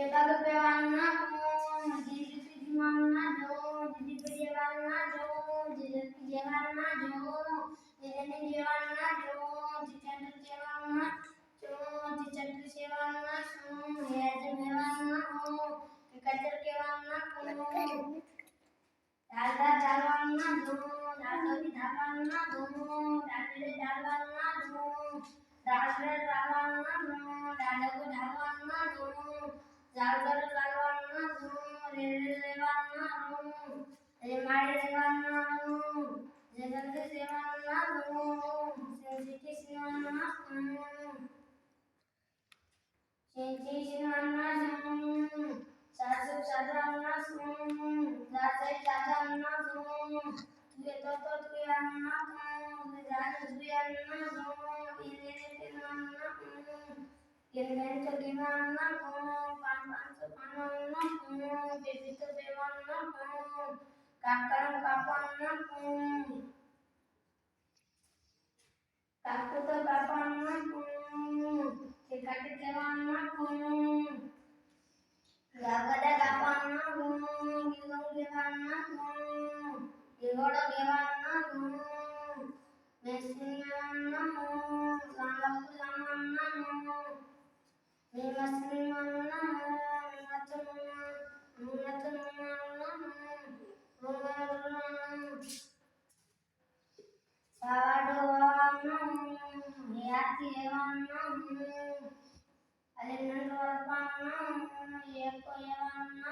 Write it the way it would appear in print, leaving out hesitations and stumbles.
Peppa પેવાના જીજી જીવાના જો જીજી પેવાના જો જીજી જેવાના જો જીજી જેવાના જો જીચંદ જેવાના જો જીચંદ જેવાના સો હેજ મેવાના હો કચર કેવાના કો દાદા ચાલવાના જો દાદોની ધાવાના જો દાદરે ચાલવાના જો દાદરે ચાલવાના જો દાદકો ધાવાના જો જાગર ચાલવાના જો રેરે લેવાના જો રે મારે લેવાના જો જગત સેવાના જો સંજીતી સેવાના સંજી સેવાના જો સાસુ સાધાના જો દાસે સાધાના જો તુએ તો તુયાના જો જાન તુયાના જો ઇને તેનાના Yengen kegimana ko, pan sepanana ko, bibit bewana ko, kakang kapana ko, kakut kapana ko, sikat kewana ko, gagada kapana ko, gilong gewana ko, gigoda gewana ko, mesinana ko, lalu lamana ko. Mimaslimana sawadoana yati ewana alenandorpana yeko ewana